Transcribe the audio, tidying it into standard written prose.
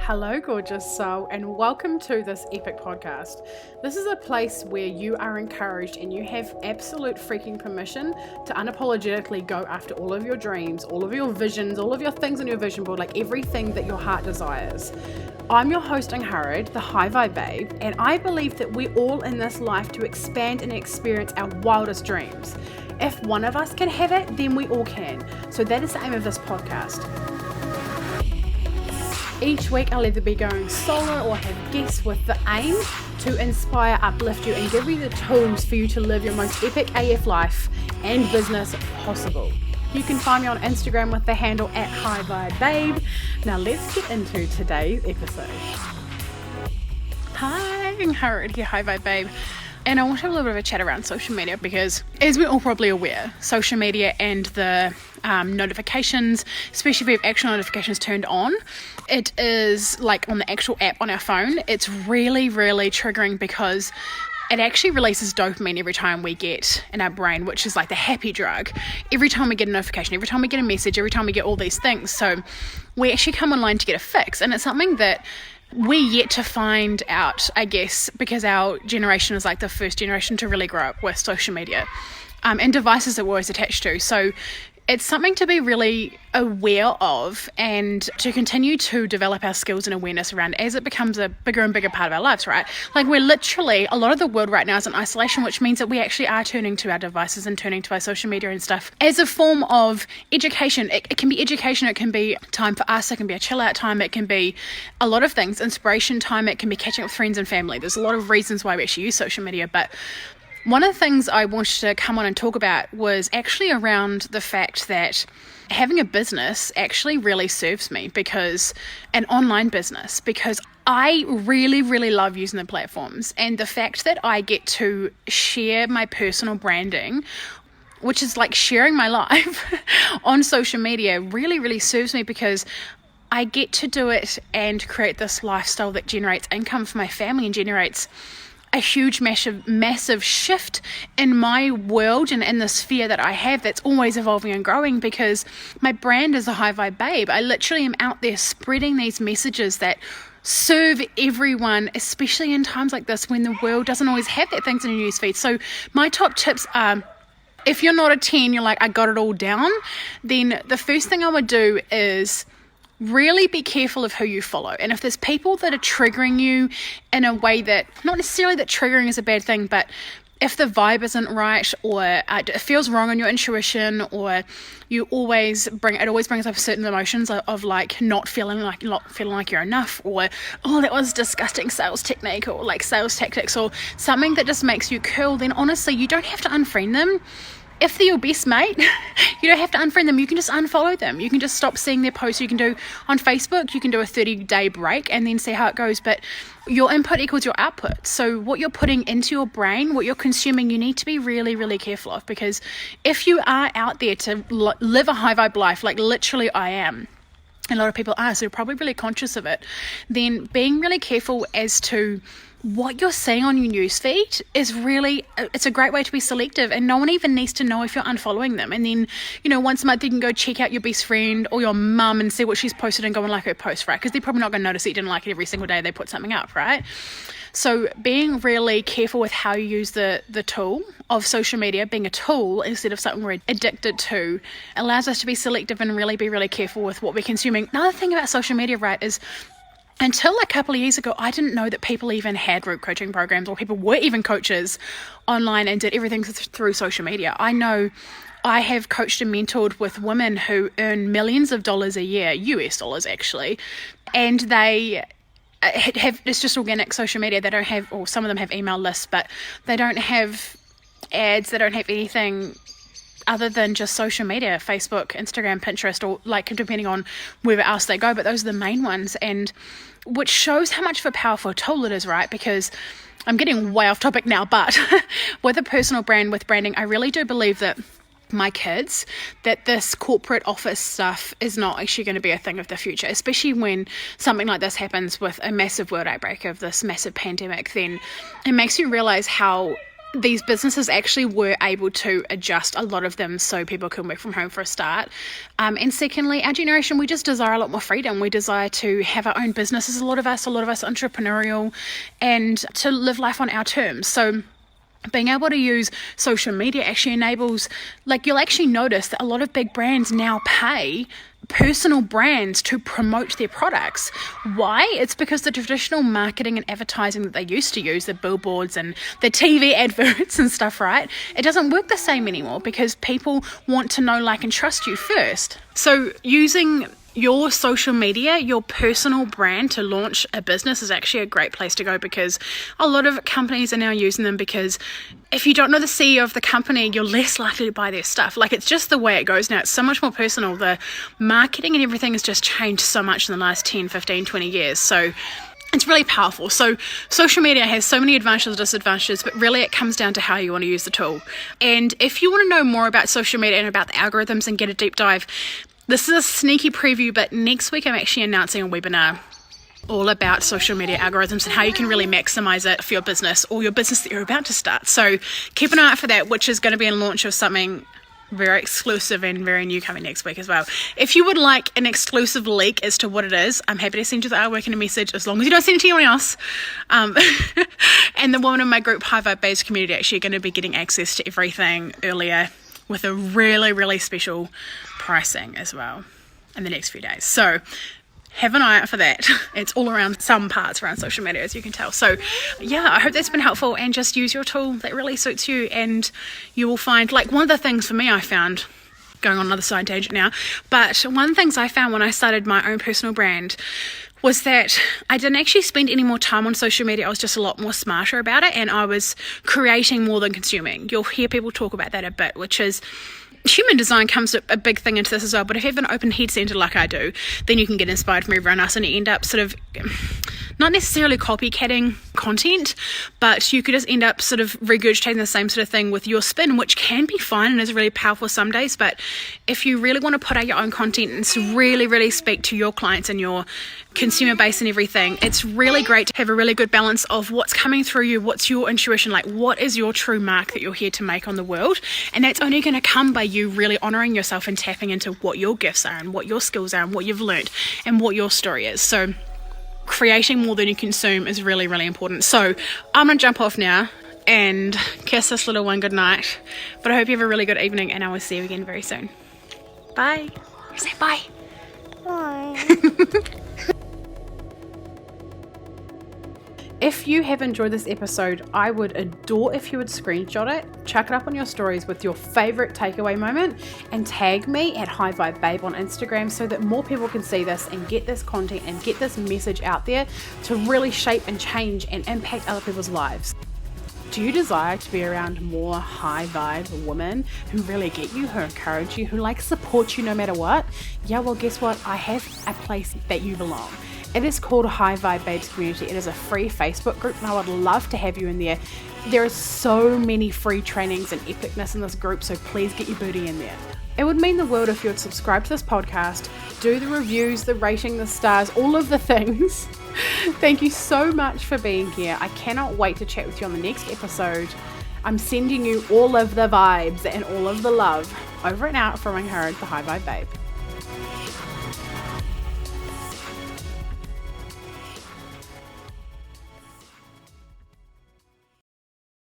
Hello, gorgeous soul, and welcome to this epic podcast. This is a place where you are encouraged and you have absolute freaking permission to unapologetically go after all of your dreams, all of your visions, all of your things on your vision board, like everything that your heart desires. I'm your host, Angharad, the High Vibe Babe, and I believe that we're all in this life to expand and experience our wildest dreams. If one of us can have it, then we all can. So that is the aim of this podcast. Each week I'll either be going solo or have guests with the aim to inspire, uplift you and give you the tools for you to live your most epic AF life and business possible. You can find me on Instagram with the handle @HighVibeBabe. Now let's get into today's episode. Hi, Angharad here, High Vibe Babe. And I want to have a little bit of a chat around social media because, as we're all probably aware, social media and the notifications, especially if we have actual notifications turned on, it is like on the actual app on our phone, it's really, really triggering because it actually releases dopamine every time we get in our brain, which is like the happy drug. Every time we get a notification, every time we get a message, every time we get all these things. So we actually come online to get a fix. And it's something that we're yet to find out, I guess, because our generation is like the first generation to really grow up with social media and devices that we're always attached to. So it's something to be really aware of and to continue to develop our skills and awareness around as it becomes a bigger and bigger part of our lives, right? Like we're literally, a lot of the world right now is in isolation, which means that we actually are turning to our devices and turning to our social media and stuff as a form of education. It can be education, it can be time for us, it can be a chill out time, it can be a lot of things, inspiration time, it can be catching up with friends and family. There's a lot of reasons why we actually use social media, but one of the things I wanted to come on and talk about was actually around the fact that having a business actually really serves me, because an online business, because I really, really love using the platforms, and the fact that I get to share my personal branding, which is like sharing my life on social media, really, really serves me because I get to do it and create this lifestyle that generates income for my family and generates a huge, massive shift in my world and in the sphere that I have that's always evolving and growing, because my brand is a High Vibe Babe. I literally am out there spreading these messages that serve everyone, especially in times like this when the world doesn't always have that things in your newsfeed. So my top tips are, if you're not a 10, you're like, I got it all down, then the first thing I would do is really be careful of who you follow. And if there's people that are triggering you in a way that, not necessarily that triggering is a bad thing, but if the vibe isn't right, or it feels wrong on your intuition, or it always brings up certain emotions of like not feeling like you're enough, or oh, that was disgusting sales technique, or like sales tactics, or something that just makes you curl, then honestly you don't have to unfriend them. If they're your best mate, you don't have to unfriend them. You can just unfollow them. You can just stop seeing their posts. You can do on Facebook, you can do a 30-day break and then see how it goes. But your input equals your output. So what you're putting into your brain, what you're consuming, you need to be really, really careful of. Because if you are out there to live a high vibe life, like literally I am, a lot of people are, so you're probably really conscious of it, then being really careful as to what you're seeing on your newsfeed is really, it's a great way to be selective, and no one even needs to know if you're unfollowing them. And then, once a month you can go check out your best friend or your mum and see what she's posted and go and like her post, right? Because they're probably not going to notice that you didn't like it every single day they put something up, right? So being really careful with how you use the tool of social media, being a tool instead of something we're addicted to, allows us to be selective and really be really careful with what we're consuming. Another thing about social media, right, is until a couple of years ago, I didn't know that people even had group coaching programs, or people were even coaches online and did everything through social media. I know I have coached and mentored with women who earn millions of dollars a year, US dollars actually, and they have, it's just organic social media. They don't have, or some of them have email lists, but they don't have ads, they don't have anything other than just social media, Facebook, Instagram, Pinterest, or like depending on wherever else they go, but those are the main ones, and which shows how much of a powerful tool it is, right? Because I'm getting way off topic now, but with a personal brand, with branding, I really do believe that my kids, that this corporate office stuff is not actually going to be a thing of the future, especially when something like this happens with a massive world outbreak of this massive pandemic. Then it makes you realize how these businesses actually were able to adjust a lot of them so people can work from home for a start. And secondly, our generation, we just desire a lot more freedom. We desire to have our own businesses. A lot of us entrepreneurial, and to live life on our terms. So being able to use social media actually enables, like, you'll actually notice that a lot of big brands now pay personal brands to promote their products. Why? It's because the traditional marketing and advertising that they used to use, the billboards and the TV adverts and stuff, right? It doesn't work the same anymore because people want to know, like, and trust you first. So using your social media, your personal brand to launch a business is actually a great place to go, because a lot of companies are now using them, because if you don't know the CEO of the company, you're less likely to buy their stuff. Like, it's just the way it goes now. It's so much more personal. The marketing and everything has just changed so much in the last 10, 15, 20 years. So it's really powerful. So social media has so many advantages and disadvantages, but really it comes down to how you want to use the tool. And if you want to know more about social media and about the algorithms and get a deep dive, this is a sneaky preview, but next week I'm actually announcing a webinar all about social media algorithms and how you can really maximize it for your business or your business that you're about to start. So keep an eye out for that, which is going to be a launch of something very exclusive and very new coming next week as well. If you would like an exclusive leak as to what it is, I'm happy to send you the artwork in a message, as long as you don't send it to anyone else. And the woman in my group, High Vibe Babes community, actually going to be getting access to everything earlier with a really, really special pricing as well in the next few days. So have an eye out for that. It's all around some parts around social media, as you can tell. So yeah, I hope that's been helpful, and just use your tool that really suits you, and you will find, like, one of the things for me I found, going on another side tangent now, but one of the things I found when I started my own personal brand was that I didn't actually spend any more time on social media. I was just a lot more smarter about it, and I was creating more than consuming. You'll hear people talk about that a bit, which is human design comes a big thing into this as well. But if you have an open head center like I do, then you can get inspired from everyone else, and you end up sort of not necessarily copycatting content, but you could just end up sort of regurgitating the same sort of thing with your spin, which can be fine and is really powerful some days. But if you really want to put out your own content and really, really speak to your clients and your consumer base and everything, it's really great to have a really good balance of what's coming through you, what's your intuition, like what is your true mark that you're here to make on the world. And that's only going to come by you really honoring yourself and tapping into what your gifts are and what your skills are and what you've learned and what your story is. So creating more than you consume is really, really important. So I'm going to jump off now and kiss this little one goodnight. But I hope you have a really good evening, and I will see you again very soon. Bye. Say bye. Bye. If you have enjoyed this episode, I would adore if you would screenshot it, chuck it up on your stories with your favorite takeaway moment, and tag me at High Vibe Babe on Instagram so that more people can see this and get this content and get this message out there to really shape and change and impact other people's lives. Do you desire to be around more high vibe women who really get you, who encourage you, who like support you no matter what? Yeah, well, guess what? I have a place that you belong. It is called High Vibe Babes Community. It is a free Facebook group, and I would love to have you in there. There are so many free trainings and epicness in this group, so please get your booty in there. It would mean the world if you would subscribe to this podcast, do the reviews, the rating, the stars, all of the things. Thank you so much for being here. I cannot wait to chat with you on the next episode. I'm sending you all of the vibes and all of the love. Over and out from Angharad, the High Vibe Babe.